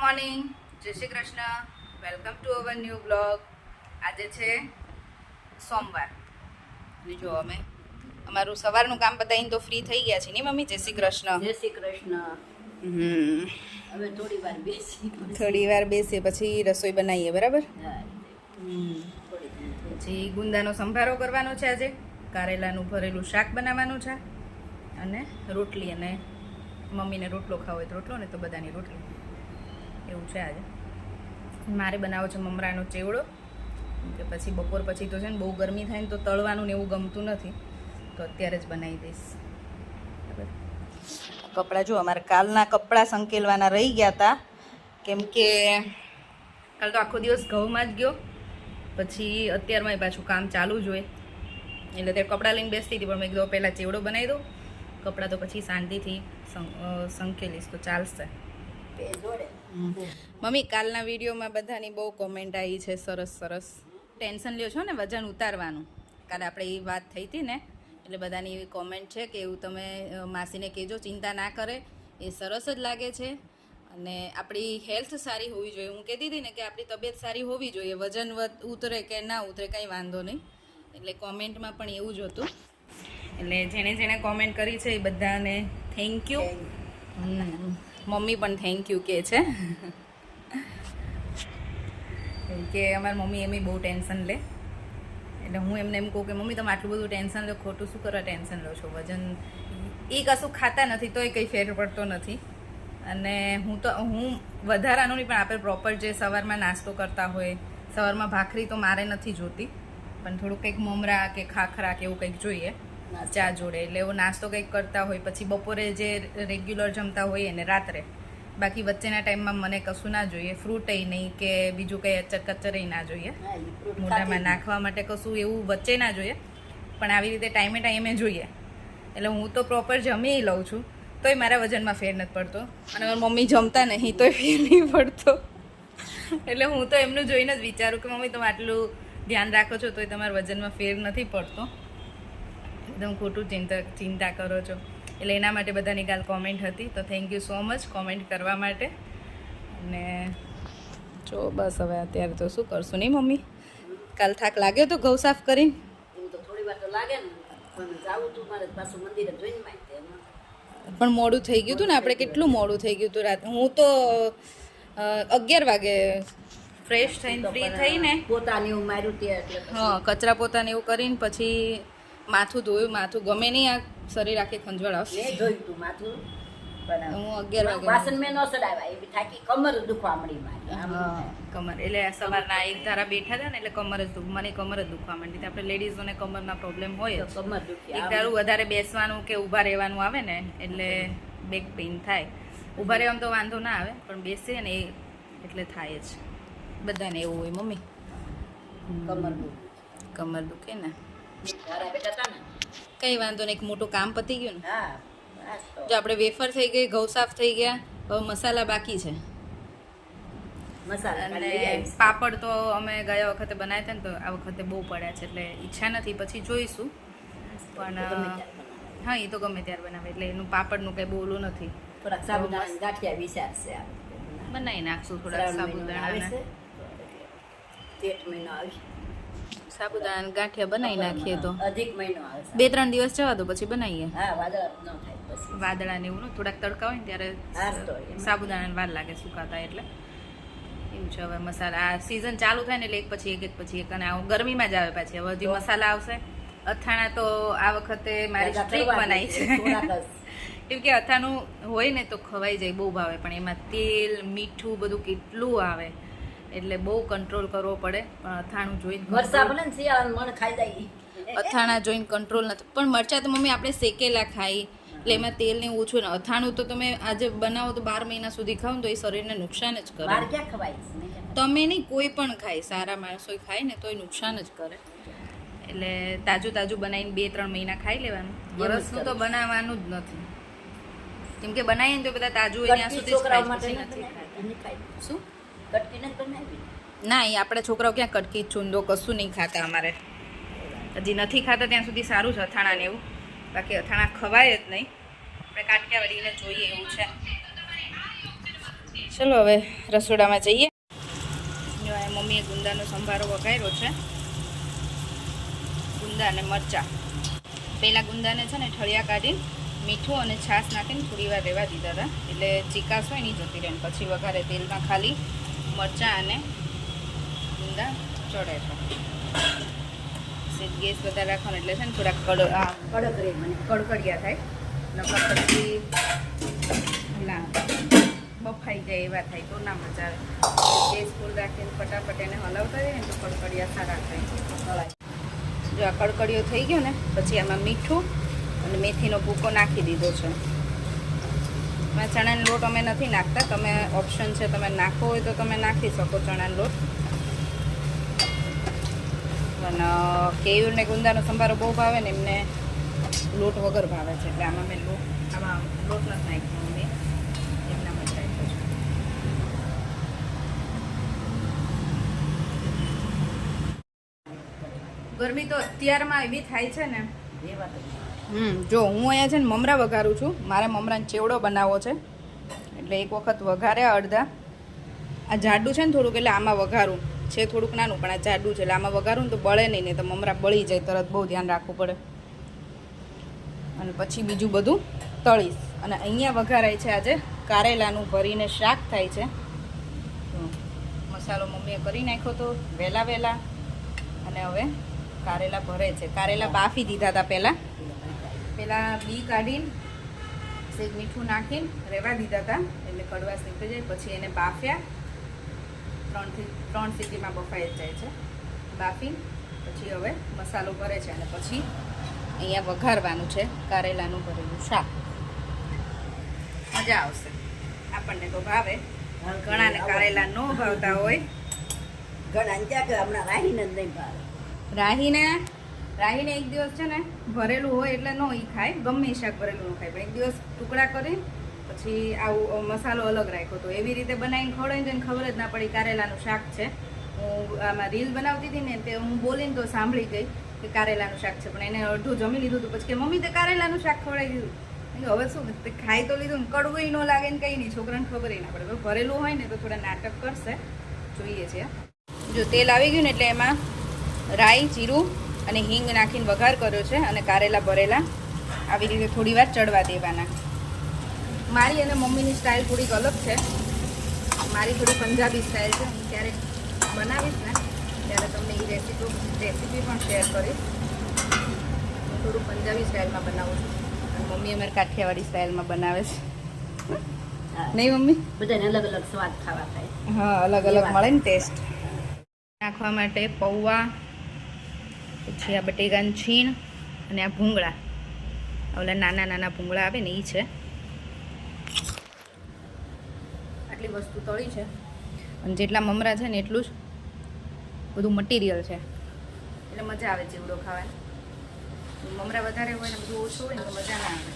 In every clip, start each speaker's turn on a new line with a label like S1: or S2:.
S1: Morning, જય Shri Krishna. Welcome to our new blog. આજે છે સોમવાર. જો અમે અમારું સવારનું કામ પતાવીને તો ફ્રી થઈ ગયા છે ને મમ્મી? જય શ્રી કૃષ્ણ.
S2: જય શ્રી કૃષ્ણ. હવે
S1: થોડી વાર બેસીએ પછી રસોઈ બનાવીએ, બરાબર? પછી ગુંદાનો સંભારો કરવાનો છે આજે, કારેલાનું ભરેલું શાક બનાવવાનું છે અને રોટલી. અને મમ્મીને રોટલો ખાવો હોય તો રોટલો, ને તો બધાની રોટલી. એવું છે આજે. મારે બનાવો છે મમરાનો ચેવડો, કે પછી બપોર પછી તો છે ને બહુ ગરમી થાય ને તો તળવાનું ને એવું ગમતું નથી, તો અત્યારે જ બનાવી દઈશ. બરાબર. કપડાં જો અમારે કાલના કપડાં સંકેલવાના રહી ગયા હતા, કેમ કે કાલ તો આખો દિવસ ઘઉંમાં જ ગયો. પછી અત્યારમાં પાછું કામ ચાલુ જ હોય, એટલે તે કપડાં લઈને બેસતી હતી, પણ મેં કીધું પહેલાં ચેવડો બનાવી દઉં, કપડાં તો પછી શાંતિથી સંકેલીશ તો ચાલશે. મમ્મી, કાલના વિડીયોમાં બધાની બહુ કોમેન્ટ આવી છે, સરસ સરસ. ટેન્શન લ્યો છો ને વજન ઉતારવાનું, કાલે આપણે એ વાત થઈ હતી ને, એટલે બધાની એવી કોમેન્ટ છે કે એવું તમે માસીને કહેજો, ચિંતા ના કરે, એ સરસ જ લાગે છે. અને આપણી હેલ્થ સારી હોવી જોઈએ. હું કહેતી હતી ને કે આપણી તબિયત સારી હોવી જોઈએ, વજન ઉતરે કે ના ઉતરે કંઈ વાંધો નહીં. એટલે કોમેન્ટમાં પણ એવું જ હતું. એટલે જેણે જેણે કોમેન્ટ કરી છે એ બધાને થેન્ક યુ. મમ્મી પણ થેન્ક યુ કહે છે, કે અમારી મમ્મી એમ બહુ ટેન્શન લે. એટલે હું એમને એમ કહું કે મમ્મી તમે આટલું બધું ટેન્શન લો, ખોટું શું કરવા ટેન્શન લો છો? વજન એ કશું ખાતા નથી તો એ કંઈ ફેર પડતો નથી. અને હું વધારાનું નહીં, પણ આપણે પ્રોપર જે સવારમાં નાસ્તો કરતા હોય, સવારમાં ભાખરી તો મારે નથી જોતી, પણ થોડુંક કંઈક મમરા કે ખાખરા કે એવું કંઈક જોઈએ ચા જોડે. એટલે એવો નાસ્તો કંઈક કરતા હોય, પછી બપોરે જે રેગ્યુલર જમતા હોઈએ ને રાત્રે, બાકી વચ્ચેના ટાઈમમાં મને કશું ના જોઈએ, ફ્રૂટય નહીં કે બીજું કંઈ અચર કચરય ના જોઈએ, મોઢામાં નાખવા માટે કશું એવું વચ્ચે ના જોઈએ, પણ આવી રીતે ટાઈમે ટાઈમે જોઈએ. એટલે હું તો પ્રોપર જમી લઉં છું, તોય મારા વજનમાં ફેર નથી પડતો. અને મારી મમ્મી જમતા નહીં તોય ફેર નહીં પડતો. એટલે હું તો એમનું જોઈને જ વિચારું કે મમ્મી તમે આટલું ધ્યાન રાખો છો તોય તમારા વજનમાં ફેર નથી પડતો, એકદમ ખોટું ચિંતા કરો છો. એટલે એના માટે બધાની કાલ કોમેન્ટ હતી, તો thank you so much comment કરવા માટે. અને જો બસ હવે અત્યારે તો શું કરશું નહીં મમ્મી? કાલ થાક લાગ્યો તો ઘઉં સાફ કરીને?
S2: એવું તો થોડી વાર તો લાગે ને, પણ જાવું તું મારે પાછું મંદિરે જોઈને માહિતી.
S1: પણ મોડું થઈ ગયું હતું ને, આપણે કેટલું મોડું થઈ ગયું હતું રાતે. હું તો 11 વાગે ફ્રેશ થઈને ફ્રી થઈને
S2: પોતાની એવું માર્યું ત્યાં, એટલે
S1: હા કચરા પોતાને એવું કરીને પછી માથું ધોયું. માથું ગમે નહીં, આ શરીર આખી ખંજવાળ આવશે.
S2: મેં જોયું તું માથું, પણ
S1: હું 11 વાગે
S2: વાસણ મેં ન સડાવ્યા, એ બી થાકી કમર દુખવા મળી મારી.
S1: કમર એટલે સવારના એક ધારા બેઠા હતા ને એટલે કમર જ મને કમર જ દુખવા માંડી. આપણે લેડીઝોને કમરના પ્રોબ્લેમ હોય જ.
S2: કમર દુખી
S1: એક ધારું વધારે બેસવાનું કે ઊભા રહેવાનું આવે ને એટલે બેક પેઇન થાય. ઊભા રહેવામાં તો વાંધો ના આવે, પણ બેસીએ ને એ એટલે થાય જ. બધાને એવું હોય મમ્મી, કમર દુખે ને. કંઈ વાંધો નહીં, એક મોટું કામ પતી ગયું ને. જો આપણે વેફર થઈ ગઈ, ઘઉં સાફ થઈ ગયા, હવે મસાલા બાકી છે. અને પાપડ તો અમે ગયા વખતે બનાવ્યા હતા ને, તો આ વખતે બહુ પડ્યા છે, એટલે ઈચ્છા નથી, પછી જોઈશું. પણ હા, એ તો ગમે ત્યારે બનાવે, એટલે એનું પાપડનું કંઈ બોલું નથી.
S2: થોડાક સાબુદાણા ગાંઠિયા વિચારશે,
S1: બનાવી નાખશું થોડાક સાબુદાણા.
S2: જેઠ મહિનો આવશે,
S1: સાબુદાણા ગાંઠિયા બનાવી નાખીએ તો
S2: અધિક મહિનો આવશે.
S1: 2-3 દિવસ જવા દો પછી બનાવીએ.
S2: હા, વાદળા ન થાય પછી.
S1: વાદળા ને એવું થોડાક તડકા હોય ને ત્યારે સાબુદાણાને વાર લાગે સુકાતા, એટલે એવું છે. હવે મસાલા આ સિઝન ચાલુ થાય ને એટલે એક પછી એક, અને આવું ગરમીમાં જ આવે પાછી. હવે હજી મસાલા આવશે. અથાણા તો આ વખતે મારી સ્ટ્રીક બનાવી છે, કેમ કે અથાણું હોય ને તો ખવાઈ જાય, બહુ ભાવે, પણ એમાં તેલ મીઠું બધું કેટલું આવે, એટલે બહુ કંટ્રોલ કરવો પડે. પણ અથાણું જોઈને અથાણા જોઈને કંટ્રોલ નથી. પણ મરચાં તો મમ્મી આપણે શેકેલા ખાઈ, એટલે એમાં તેલ ને ઓછું. ને અથાણું તો તમે આજે બનાવો તો 12 મહિના સુધી ખાવ ને તો એ શરીરને નુકસાન જ કરે. તમે નહીં, કોઈ પણ ખાય, સારા માણસો ખાય ને તો એ નુકસાન જ કરે. એટલે તાજું તાજું બનાવીને 2-3 મહિના ખાઈ લેવાનું. વરસનું તો બનાવવાનું જ નથી, કેમ કે બનાવીએ ને તો બધા તાજું હોય ત્યાં સુધી નથી ખાતા. શું ના, એ આપણા છોકરાઓ ક્યાં કટકી ચૂંદો કશું નહીં ખાતા. અમારે હજી નથી ખાતા ત્યાં સુધી સારું છે અથાણા ને એવું, બાકી અથાણા ખવાય જ નહીં. આપણે કાઠિયાવાડીને જોઈએ એવું છે. ચલો હવે રસોડામાં જઈએ. જો આ મમ્મીએ ગુંદાનો સંભારો વઘાર્યો છે. ગુંદા અને મરચાં. પહેલાં ગુંદાને છે ને ઠળિયા કાઢીને મીઠું અને છાશ નાખીને થોડી વાર રહેવા દીધા હતા, એટલે ચીકાશ હોય નહીં જતી રહે. પછી વઘારે તેલમાં ખાલી મરચાં અને ગુંદા ચડે છે. ગેસ વધારે રાખવાનો એટલે છે ને થોડાક
S2: કડક રહે મને.
S1: કડકડિયા થાય. નકર પછી ના બફાઈ જાય એવા થાય તો ના મજા આવે. ગેસ ફૂલ રાખીને ફટાફટ એને હલાવતા રહીએ ને તો કડકડિયા સારા થાય. જો આ કડકડિયો થઈ ગયો ને પછી આમાં મીઠું અને મેથીનો ભૂકો નાખી દીધો છે. એમાં ચણાનો લોટ અમે નથી નાખતા, તમે ઓપ્શન છે, તમે નાખવો હોય તો તમે નાખી શકો ચણાનો લોટ. અને કેયુરને ગુંદાનો સંભારો બહુ ભાવે ને, એમને લોટ વગર ભાવે છે, એટલે આમાં મેં આમાં લોટ નથી નાખ્યો. મેં એમના માટે રાખ્યો છે. ગરમી તો અત્યારમાં એવી થાય છે ને. જો હું અહીંયા છે ને મમરા વઘારું છું. મારે મમરાનો ચેવડો બનાવવો છે, એટલે એક વખત વઘાર્યા અડધા. આ જાડું છે ને થોડુંક, એટલે આમાં વઘારું છે. થોડુંક નાનું પણ આ જાડું છે, એટલે આમાં વઘારું ને તો બળે નહીં, ને તો મમરા બળી જાય તરત. બહુ ધ્યાન રાખવું પડે. અને પછી બીજું બધું તળીશ. અને અહીંયા વઘારાય છે આજે કારેલાનું ભરીને શાક થાય છે. મસાલો મમ્મીએ કરી નાખ્યો તો વહેલા. અને હવે કારેલા ભરે છે. કારેલા બાફી દીધા હતા પહેલાં બી કાઢીને સેજ મીઠું નાખીને રહેવા દીધા હતા, એટલે કડવાશ નીકળી જાય. પછી એને બાફ્યા. 3 સીટીમાં બફાઈ જ જાય છે. બાફી પછી હવે મસાલો ભરે છે, અને પછી અહીંયા વઘારવાનું છે કારેલાનું ભરેલું શાક. મજા આવશે. આપણને તો ભાવે, ઘણાને કારેલા ન ભાવતા હોય.
S2: ઘણા ત્યાં કે હમણાં રાહીને જ નહીં ભાવે.
S1: રાહીને એક દિવસ છે ને ભરેલું હોય એટલે ન એ ખાય, ગમે શાક ભરેલું ન ખાય. પણ એક દિવસ ટુકડા કરી પછી આવું મસાલો અલગ રાખ્યો તો એવી રીતે બનાવીને ખવડાવીને તો એને ખબર જ ના પડી કારેલાનું શાક છે. હું આમાં રીલ બનાવતી હતી ને તે હું બોલીને તો સાંભળી ગઈ કે કારેલાનું શાક છે, પણ એને અડધું જમી લીધું હતું. પછી કે મમ્મી તે કારેલાનું શાક ખવડાવી દીધું. હવે શું તે ખાઈ તો લીધું ને, કડવું ન લાગે ને કંઈ નહીં, છોકરાને ખબર ના પડે. ભરેલું હોય ને તો થોડા નાટક કરશે, જોઈએ છે. જો તેલ આવી ગયું ને એટલે એમાં રાઈ, જીરું અને હિંગ નાખીને વઘાર કર્યો છે, અને કારેલા ભરેલા આવી રીતે થોડી વાર ચડવા દેવાના. મારી અને મમ્મીની સ્ટાઇલ થોડીક અલગ છે. મારી થોડી પંજાબી સ્ટાઇલ છે. હું ક્યારેક બનાવીશ ને ત્યારે તમને એ રેસીપી પણ શેર કરીશ. હું થોડું પંજાબી સ્ટાઇલમાં બનાવું છું, અને મમ્મી અમારી કાઠિયાવાડી સ્ટાઇલમાં બનાવે છે. નહીં મમ્મી?
S2: બધાને અલગ અલગ સ્વાદ ખાવા થાય.
S1: હા, અલગ અલગ મળે ને ટેસ્ટ. નાખવા માટે પૌવા, પછી આ બટેકાની છીણ અને આ ભૂંગળા. ઓલા નાના ભૂંગળા આવે ને એ છે. આટલી વસ્તુ તળી છે, અને જેટલા મમરા છે ને એટલું જ બધું મટીરિયલ છે, એટલે મજા આવે ચેવડો ખાવાની. મમરા વધારે હોય ને બધું ઓછું હોય ને તો મજા ના આવે.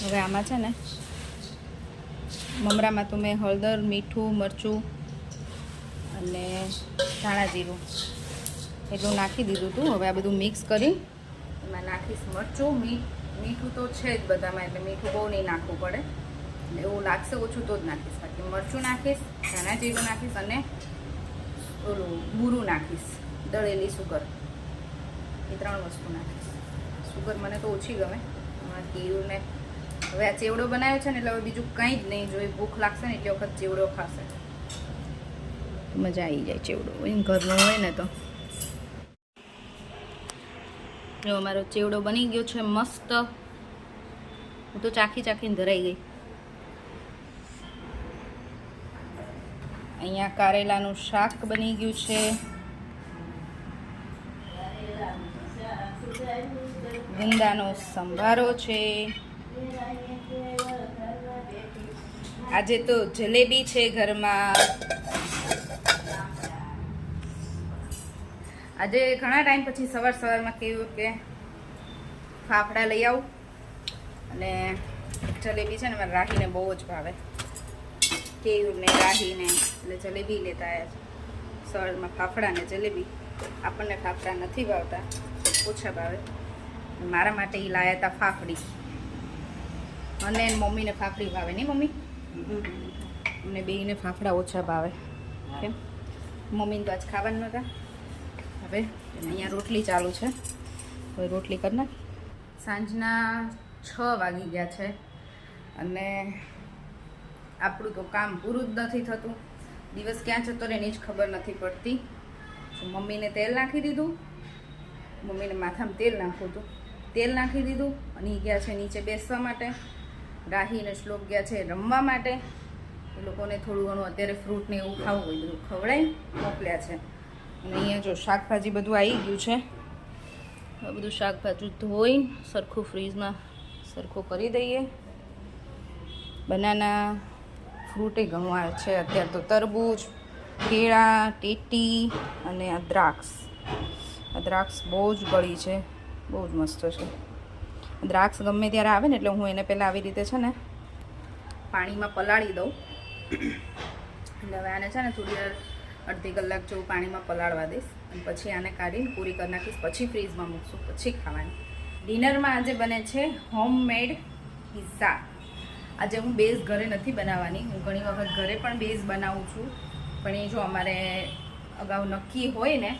S1: હવે આમાં છે ને મમરામાં તો મેં હળદર, મીઠું, મરચું અને ધાણા જીરું એટલું નાખી દીધું હતું. હવે આ બધું મિક્સ કરી એમાં નાખીશ મરચું. મીઠું તો છે જ બધામાં, એટલે મીઠું બહુ નહીં નાખવું પડે. એવું લાગશે ઓછું તો જ નાખીશ. બાકી મરચું નાખીશ, ધાણા જીરું નાખીશ, અને ઓલું બુરું નાખીશ, દળેલી સુગર. એ 3 વસ્તુ નાખીશ. સુગર મને તો ઓછી ગમે. કેયુરને હવે આ ચેવડો બનાવ્યો છે ને એટલે હવે બીજું કંઈ જ નહીં. જો ભૂખ લાગશે ને એટલી વખત ચેવડો ખાશે તો મજા આવી જાય. ચેવડો હોય ને ઘરનો હોય ને તો. જો અમારો ચેવડો બની ગયો છે મસ્ત. હું તો ચાખીને ધરાઈ ગઈ. અહીંયા કારેલાનું શાક બની ગયું છે. ગુંદાનો સંભારો છે. આજે તો જલેબી છે ઘરમાં. આજે ઘણા ટાઈમ પછી સવારમાં કહ્યું કે ફાફડા લઈ આવું, અને જલેબી છે ને મારે રાહીને બહુ જ ભાવે. કેયુરને રાહીને એટલે જલેબી લેતા આવ્યા છે. સવારમાં ફાફડા ને જલેબી. આપણને ફાફડા નથી ભાવતા, ઓછા ભાવે. મારા માટે એ લાયા હતા ફાફડી. અને મમ્મીને ફાફડી ભાવે નહીં મમ્મી? અમને બેયને ફાફડા ઓછા ભાવે. કેમ મમ્મીને તો આજ ખાવાનું નહોતા. હવે અહીંયા રોટલી ચાલુ છે. હવે રોટલી કરી નાખ. સાંજના 6 વાગી ગયા છે અને આપણું તો કામ પૂરું જ નથી થતું. દિવસ ક્યાં જતો રહે એની જ ખબર નથી પડતી. મમ્મીને તેલ નાખી દીધું, મમ્મીને માથામાં તેલ નાખવું હતું, તેલ નાખી દીધું અને એ ગયા છે નીચે બેસવા માટે. રાહી અને શ્લોક ગયા છે રમવા માટે. એ લોકોને થોડું ઘણું અત્યારે ફ્રૂટ ને એવું ખાવું હોય બધું ખવડાવી મોકલ્યા છે. અને અહીંયા જો શાકભાજી બધું આવી ગયું છે. હવે બધું શાકભાજી ધોઈ સરખું ફ્રીજમાં સરખું કરી દઈએ. બનાના ફ્રૂટે ઘણું આવે છે અત્યારે તો. તરબૂચ, કેળા, ટેટી અને આ દ્રાક્ષ. આ દ્રાક્ષ બહુ જ ગળી છે, બહુ જ મસ્ત છે. દ્રાક્ષ ગમે ત્યારે આવે ને એટલે હું એને પહેલાં આવી રીતે છે ને પાણીમાં પલાળી દઉં. એટલે હવે આને છે ને થોડી વાર અડધી કલાક જેવું પાણીમાં પલાળવા દઈશ અને પછી આને કાઢીને પૂરી કરી નાખીશ. પછી ફ્રીઝમાં મૂકશું, પછી ખાવાની. ડિનરમાં આજે બને છે હોમમેડ પિઝા. આજે હું બેઝ ઘરે નથી બનાવવાની. હું ઘણી વખત ઘરે પણ બેઝ બનાવું છું, પણ એ જો અમારે અગાઉ નક્કી હોય ને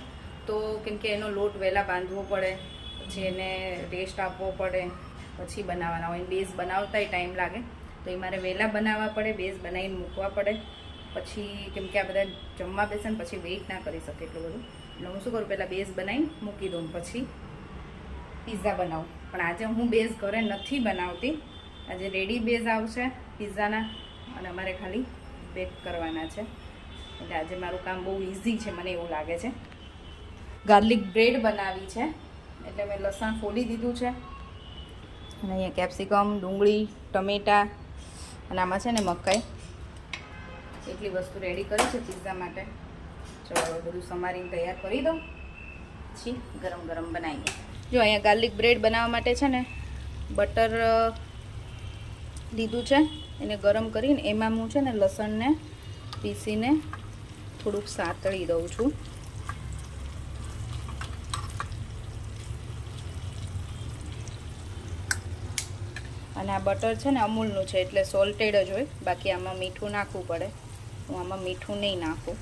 S1: તો કેમ કે એનો લોટ વહેલા બાંધવો પડે, પછી એને રેસ્ટ આપવો પડે, પછી બનાવવાના હોય. બેઝ બનાવતાય ટાઈમ લાગે, તો એ મારે વહેલા બનાવવા પડે, બેઝ બનાવીને મૂકવા પડે. પછી કેમ કે આ બધા જમવા બેસે ને પછી વેઇટ ના કરી શકે એટલું બધું. એટલે હું શું કરું, પહેલાં બેઝ બનાવીને મૂકી દઉં, પછી પિઝા બનાવું. પણ આજે હું બેઝ ઘરે નથી બનાવતી. આજે રેડી બેઝ આવશે પિઝાના અને અમારે ખાલી બેક કરવાના છે. એટલે આજે મારું કામ બહુ ઇઝી છે, મને એવું લાગે છે. ગાર્લિક બ્રેડ બનાવી છે એટલે મેં લસણ ફોલી દીધું છે અને અહીંયા કેપ્સિકમ, ડુંગળી, ટમેટા અને આમાં છે ને મકાઈ. એટલી વસ્તુ રેડી કરી છે પિઝા માટે. ચલો બધું સમારીને તૈયાર કરી દઉં, પછી ગરમ ગરમ બનાવીએ. જો અહીંયા ગાર્લિક બ્રેડ બનાવવા માટે છે ને બટર લીધું છે, એને ગરમ કરીને એમાં હું છે ને લસણને પીસીને થોડુંક સાતળી દઉં છું. અને આ બટર છે ને અમૂલનું છે એટલે સોલ્ટેડ જ હોય, બાકી આમાં મીઠું નાખવું પડે. હું આમાં મીઠું નહીં નાખું.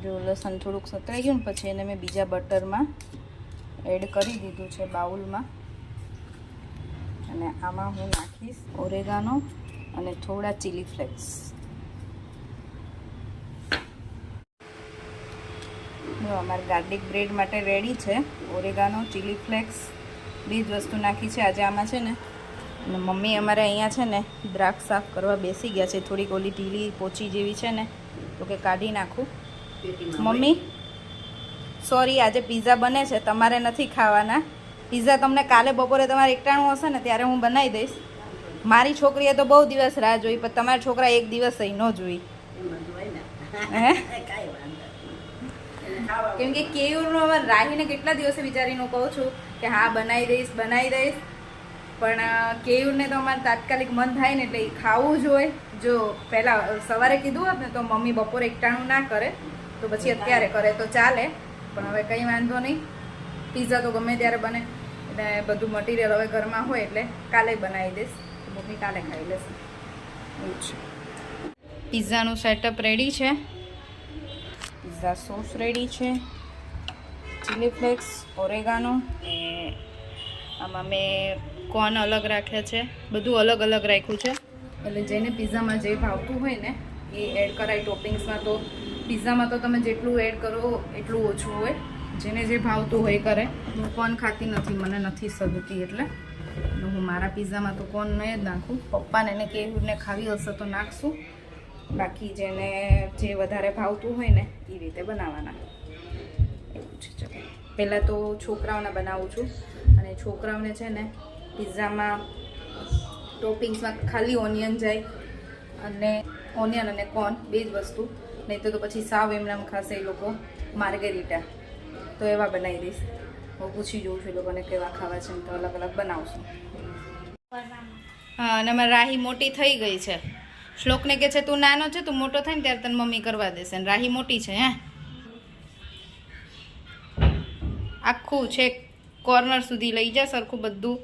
S1: જો લસણ થોડુંક સતરાઈ ગયું ને પછી એને મેં બીજા બટરમાં એડ કરી દીધું છે બાઉલમાં. અને આમાં હું નાખીશ ઓરેગાનો અને થોડા ચીલી ફ્લેક્સ. જો અમારે ગાર્લિક બ્રેડ માટે રેડી છે. ઓરેગાનો, ચીલી ફ્લેક્સ બે જ વસ્તુ નાખી છે આજે આમાં છે ને. અને મમ્મી અમારે અહીંયા છે ને દ્રાક્ષ સાફ કરવા બેસી ગયા છે. થોડીક ઓલી ઢીલી પોચી જેવી છે ને, તો કે કાઢી નાખું. મમ્મી સોરી, આજે પિઝા બને છે, તમારે નથી ખાવાના. પિઝા તમને કાલે બપોરે તમારે એકટાણું હશે ને ત્યારે હું બનાવી દઈશ. મારી છોકરીએ તો બહુ દિવસ રાહ જોઈ, પણ તમારા છોકરા એક દિવસ ન જોઈ. કેમ કે કેયુરનો રાહીને કેટલા દિવસે વિચારીને કહું છું કે હા બનાવી દઈશ, પણ કેયુરને તો અમારે તાત્કાલિક મન થાય ને એટલે એ ખાવું જ હોય. જો પહેલાં સવારે કીધું હોત ને તો મમ્મી બપોરે એકટાણું ના કરે, તો પછી અત્યારે કરે તો ચાલે. પણ હવે કંઈ વાંધો નહીં, પિઝા તો ગમે ત્યારે બને. એટલે બધું મટીરિયલ હવે ઘરમાં હોય એટલે કાલે બનાવી દઈશ, તો મમ્મી કાલે ખાઈ લેશે. એવું છે. પિઝાનું સેટઅપ રેડી છે, પિઝા સોસ રેડી છે, ચીલી ફ્લેક્સ, ઓરેગાનો, આમાં મેં કોર્ન અલગ રાખ્યા છે. બધું અલગ અલગ રાખ્યું છે એટલે જેને પિઝામાં જે ભાવતું હોય ને એ એડ કરાય. ટોપિંગ્સમાં તો પિઝામાં તો તમે જેટલું એડ કરો એટલું ઓછું હોય. જેને જે ભાવતું હોય કરે. હું કોર્ન ખાતી નથી, મને નથી સદતી, એટલે હું મારા પિઝામાં તો કોર્ન નહીં જ નાખું. પપ્પાને એને કેવીને ખાવી હશે તો નાખશું, બાકી જેને જે વધારે ભાવતું હોય ને એ રીતે બનાવવાના. એવું છે. ચલો પહેલાં તો છોકરાઓને બનાવું છું, અને છોકરાઓને છે ને પિઝામાં ટોપિંગ્સમાં ખાલી ઓનિયન જાય, અને ઓનિયન અને કોર્ન બે જ વસ્તુ. નહીં તો પછી સાવ એમનામ ખાશે એ લોકો માર્ગેરીટા, તો એવા બનાવી દઈશ. હું પૂછી જોઉં છું એ લોકોને કેવા ખાવા છે, તો અલગ અલગ બનાવશું. હા, અને અમારી રાહી મોટી થઈ ગઈ છે. શ્લોકને કહે છે તું નાનો છે, તું મોટો થાય ને ત્યારે તને મમ્મી કરવા દેશે. અને રાહી મોટી છે. હે આખું છે કોર્નર સુધી લઈ જા સરખું બધું.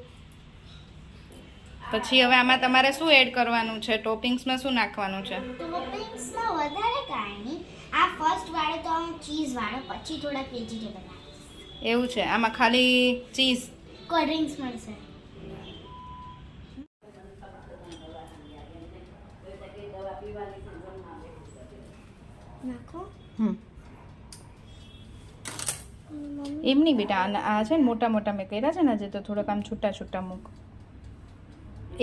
S1: પછી હવે આમાં તમારે શું એડ કરવાનું છે? ટોપિંગ્સમાં શું નાખવાનું છે?
S3: ટોપિંગ્સમાં વધારે કાંઈ નહીં. આ ફર્સ્ટ વાળો તો ચીઝ વાળો, પછી થોડાક વેજીટેબલ નાખીશ.
S1: એવું છે, આમાં ખાલી ચીઝ.
S3: કોલ્ડ ડ્રિંક્સ મળશે. નાખો.
S1: એમ નહીં બેટા, આ છે ને મોટા મોટા મેં કર્યા છે ને આજે, તો થોડાક આમ છૂટા છૂટા મૂક.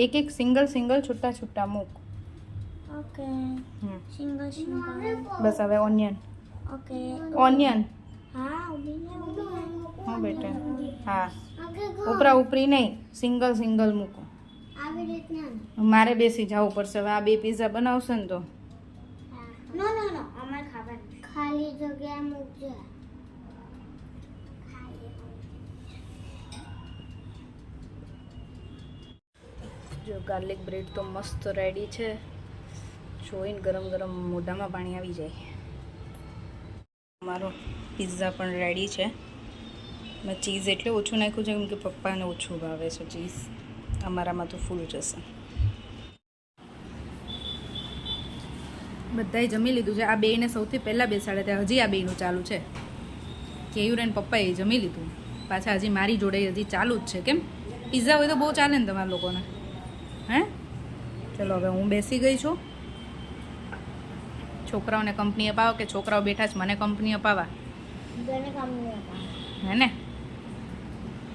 S1: એક એક સિંગલ છૂટા છૂટા મૂક.
S3: ઓકે. સિંગલ.
S1: બસ હવે ઓનિયન.
S3: ઓકે.
S1: ઓનિયન.
S3: હા, ઉભી.
S1: હા બેટા, હા. ઉપરા ઉપરી નહીં, સિંગલ મૂકો.
S3: આવી રીતના.
S1: મારે બેસી જવું પડશે હવે. આ 2 પિઝા બનાવશે ને તો.
S3: નો અમારે ખાવાનું. ખાલી જગ્યા મૂકજો.
S1: જો ગાર્લિક બ્રેડ તો મસ્ત રેડી છે. જોઈને ગરમ ગરમ મોઢામાં પાણી આવી જાય. અમારો પિઝા પણ રેડી છે. મેં ચીઝ એટલે ઓછું નાખ્યું છે કેમ કે પપ્પાને ઓછું ભાવે છે ચીઝ. અમારામાં તો ફૂલ જશે. બધાએ જમી લીધું છે. આ બેયને સૌથી પહેલાં બેસાડે ત્યાં હજી આ બેયનું ચાલુ છે. કેયુર અને પપ્પાએ જમી લીધું. પાછા હજી મારી જોડે હજી ચાલુ જ છે. કેમ પિઝા હોય તો બહુ ચાલે ને તમારા લોકોને? હે ચલો હવે હું બેસી ગઈ છું. છોકરાઓને કંપની અપાવો કે છોકરાઓ બેઠા છે મને કંપની અપાવા? હે ને?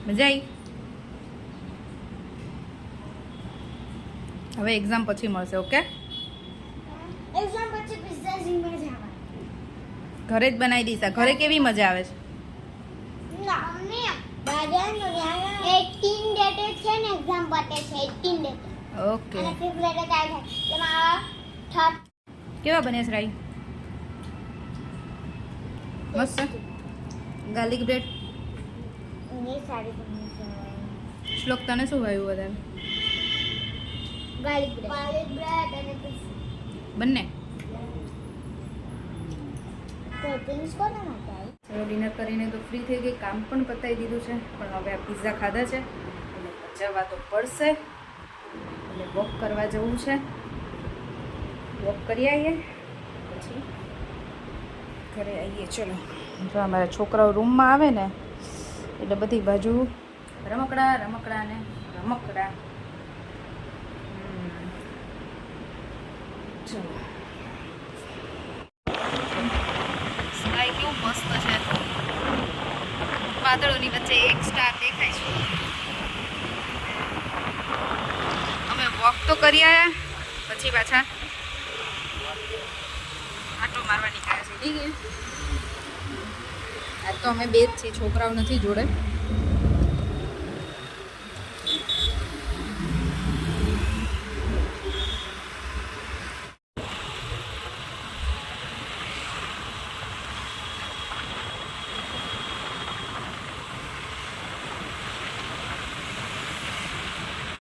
S1: મજા આવી? હવે એક્ઝામ પછી મળશે. ઓકે,
S3: એક્ઝામ પછી પિઝા ઝીંગર જવાનું.
S1: ઘરે જ બનાવી દઈશ. આ ઘરે કેવી મજા આવે છે?
S3: ના મમ્મી, દાદાનો 18 ડેટે છે ને એક્ઝામ પતે છે. 18 ડેટે.
S1: ઓકે.
S3: અને 5 ડેટે કાઈ થાય. તમારા થર્ડ
S1: કેવા બન્યા છે રાઈ? મસ્ત. Garlic bread.
S3: ની સાડી બની છે.
S1: શ્લોક તને શું ભાવ્યું વધારે?
S3: ગાર્લિક બ્રેડ અને પિઝા.
S1: બંને?
S3: ટોપિંગ્સ કોના માટે આવી?
S1: ચલો ડિનર કરીને તો ફ્રી થઈ ગઈ. કામ પણ પતાવી દીધું છે. પણ હવે આ પિઝા ખાધા છે એટલે જવા તો પડશે. એટલે વોક કરવા જવું છે. વોક કરી આવીએ પછી ઘરે આવીએ. ચલો જો અમારા છોકરાઓ રૂમમાં આવે ને એટલે બધી બાજુ રમકડા ને રમકડા. ચલો સ્કાય કેવું મસ્ત છે. વાદળોની વચ્ચે એક સ્ટાર દેખાય છે. અમે વોક તો કરી આવ્યા પછી પાછા આટો મારવા નીકળ્યા છે. ઠીક છે, આજ તો અમે બે જ છીએ, છોકરાઓ નથી જોડે.